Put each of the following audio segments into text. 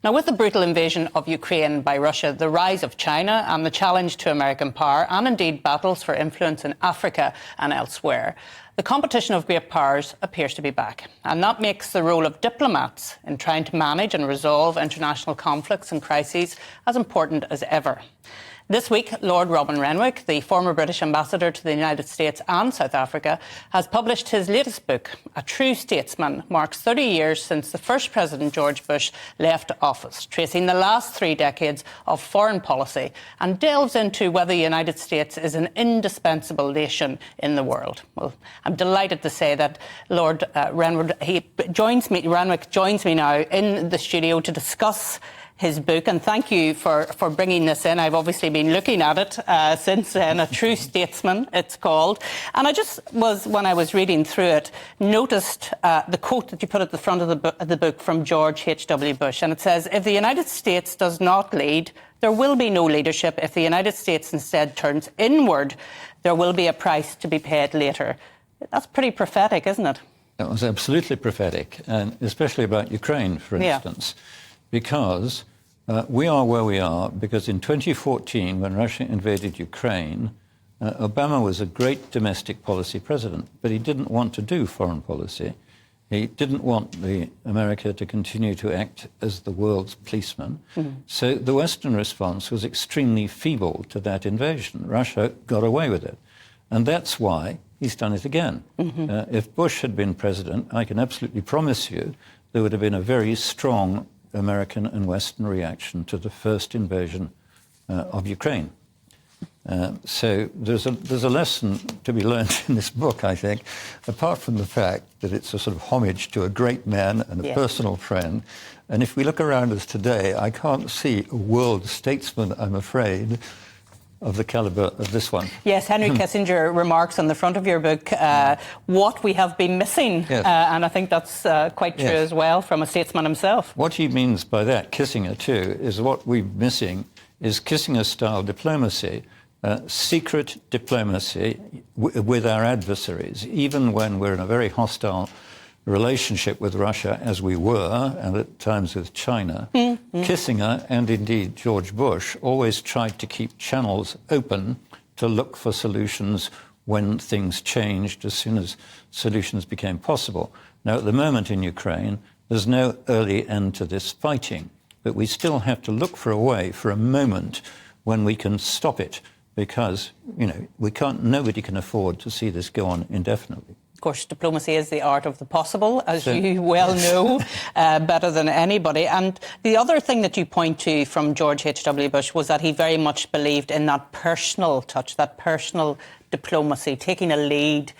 Now, with the brutal invasion of Ukraine by Russia, the rise of China and the challenge to American power, and indeed battles for influence in Africa and elsewhere, the competition of great powers appears to be back. And that makes the role of diplomats in trying to manage and resolve international conflicts and crises as important as ever. This week, Lord Robin Renwick, the former British ambassador to the United States and South Africa, has published his latest book. A True Statesman marks 30 years since the first President George Bush left office, tracing the last 3 decades of foreign policy, and delves into whether the United States is an indispensable nation in the world. Well, I'm delighted to say that Lord Renwick joins me now in the studio to discuss his book, and thank you for bringing this in. I've obviously been looking at it since then. A True Statesman, it's called. And I just when I was reading through it, noticed the quote that you put at the front of the book from George H.W. Bush. And it says, "If the United States does not lead, there will be no leadership. If the United States instead turns inward, there will be a price to be paid later." That's pretty prophetic, isn't it? That was absolutely prophetic, and especially about Ukraine, for instance, because we are where we are because in 2014, when Russia invaded Ukraine, Obama was a great domestic policy president, but he didn't want to do foreign policy. He didn't want America to continue to act as the world's policeman. So the Western response was extremely feeble to that invasion. Russia got away with it. And that's why he's done it again. If Bush had been president, I can absolutely promise you there would have been a very strong American and Western reaction to the first invasion of Ukraine. So there's a lesson to be learned in this book, I think, apart from the fact that it's a sort of homage to a great man and a personal friend. And if we look around us today, I can't see a world statesman, I'm afraid, of the calibre of this one. Yes, Henry Kissinger remarks on the front of your book what we have been missing, and I think that's quite true as well from a statesman himself. What he means by that, Kissinger too, is what we're missing is Kissinger-style diplomacy, secret diplomacy with our adversaries, even when we're in a very hostile relationship with Russia, as we were, and at times with China. Kissinger, and indeed George Bush, always tried to keep channels open to look for solutions when things changed, as soon as solutions became possible. Now, at the moment in Ukraine, there's no early end to this fighting, but we still have to look for a way, for a moment, when we can stop it, because, nobody can afford to see this go on indefinitely. Of course, diplomacy is the art of the possible, as you well know, better than anybody. And the other thing that you point to from George H.W. Bush was that he very much believed in that personal touch, that personal diplomacy, taking a lead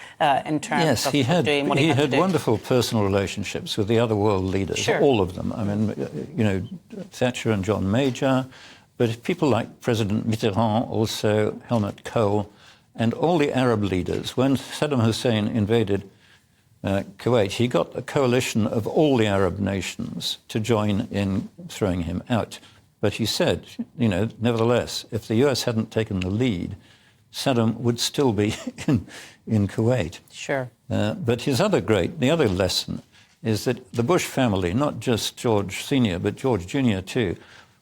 in terms of doing what he had to do. He had wonderful personal relationships with the other world leaders, all of them. I mean, Thatcher and John Major, but people like President Mitterrand, also Helmut Kohl, and all the Arab leaders. When Saddam Hussein invaded Kuwait, he got a coalition of all the Arab nations to join in throwing him out. But he said, nevertheless, if the US hadn't taken the lead, Saddam would still be in Kuwait. Sure. But the other lesson is that the Bush family, not just George Sr., but George Jr. too,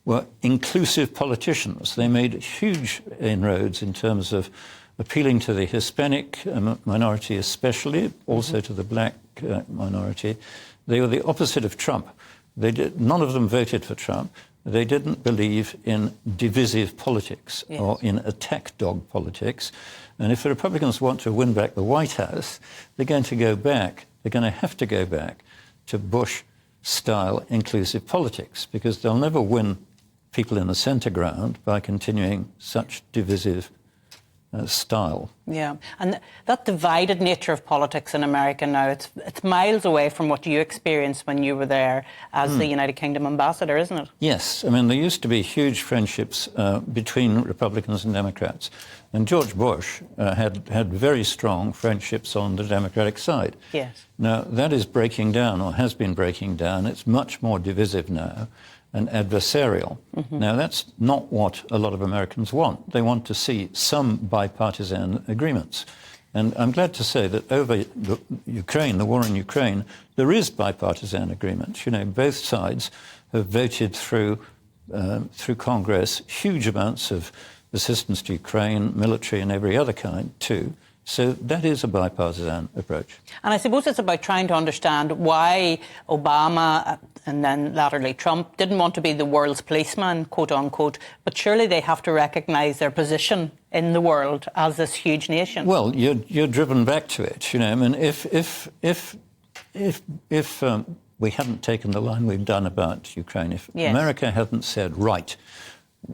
were inclusive politicians. They made huge inroads in terms of appealing to the Hispanic minority especially, also to the black minority. They were the opposite of Trump. None of them voted for Trump. They didn't believe in divisive politics or in attack dog politics. And if the Republicans want to win back the White House, they're going to have to go back to Bush-style inclusive politics, because they'll never win people in the centre ground by continuing such divisive style. Yeah, and that divided nature of politics in America now, it's miles away from what you experienced when you were there as the United Kingdom ambassador, isn't it? Yes, I mean, there used to be huge friendships between Republicans and Democrats, and George Bush had very strong friendships on the Democratic side. Yes. Now, that is breaking down, or has been breaking down. It's much more divisive now and adversarial. Now, that's not what a lot of Americans want. They want to see some bipartisan agreements. And I'm glad to say that over the war in Ukraine, there is bipartisan agreement. Both sides have voted through Congress huge amounts of assistance to Ukraine, military and every other kind too. So that is a bipartisan approach. And I suppose it's about trying to understand why Obama and then latterly Trump didn't want to be the world's policeman, quote unquote, but surely they have to recognise their position in the world as this huge nation. Well, you're driven back to it. I mean, if we hadn't taken the line we've done about Ukraine, if America hadn't said, right,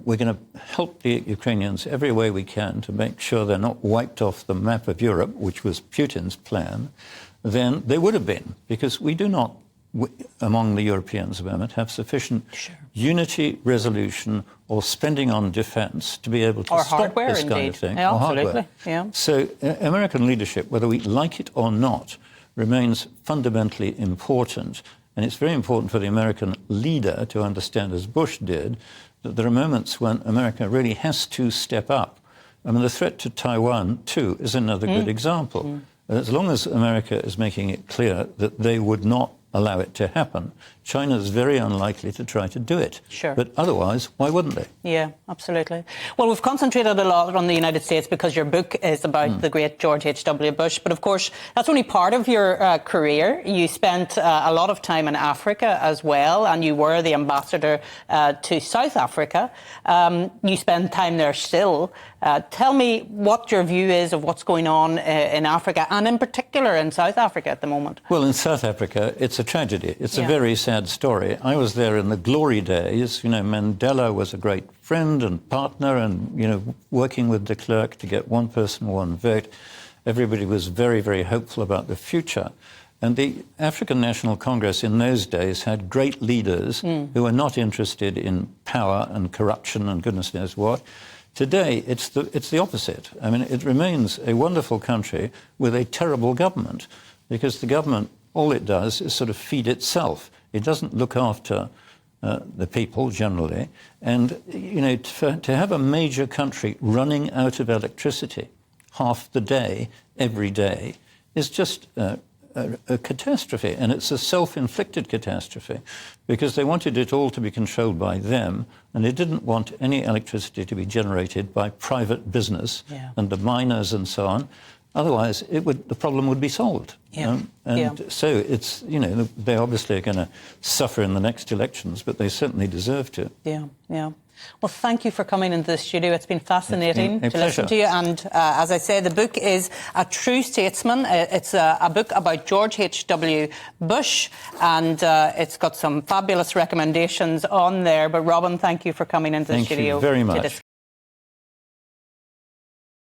we're going to help the Ukrainians every way we can to make sure they're not wiped off the map of Europe, which was Putin's plan, then they would have been, because we do not, among the Europeans at the moment, have sufficient unity, resolution, or spending on defence to be able to stop this kind of thing. Yeah, or absolutely. hardware. Yeah. So American leadership, whether we like it or not, remains fundamentally important. And it's very important for the American leader to understand, as Bush did, that there are moments when America really has to step up. I mean, the threat to Taiwan, too, is another good example. As long as America is making it clear that they would not allow it to happen, China is very unlikely to try to do it. Sure. But otherwise, why wouldn't they? Yeah, absolutely. Well, we've concentrated a lot on the United States because your book is about the great George H.W. Bush. But of course, that's only part of your career. You spent a lot of time in Africa as well, and you were the ambassador to South Africa. You spend time there still. Tell me what your view is of what's going on in Africa, and in particular in South Africa at the moment. Well, in South Africa, it's a tragedy. It's a very sad story. I was there in the glory days. Mandela was a great friend and partner and, working with de Klerk to get one person, one vote. Everybody was very, very hopeful about the future. And the African National Congress in those days had great leaders who were not interested in power and corruption and goodness knows what. Today, it's the opposite. I mean, it remains a wonderful country with a terrible government, because the government, all it does is sort of feed itself. It doesn't look after the people generally. And, to have a major country running out of electricity half the day, every day, is just a catastrophe. And it's a self-inflicted catastrophe, because they wanted it all to be controlled by them, and they didn't want any electricity to be generated by private business and the miners and so on. Otherwise, the problem would be solved. So it's, they obviously are going to suffer in the next elections, but they certainly deserve to. Yeah. Well, thank you for coming into the studio. It's been fascinating to listen to you. And as I say, the book is A True Statesman. It's a book about George H.W. Bush, and it's got some fabulous recommendations on there. But Robin, thank you for coming into the studio. Thank you very much.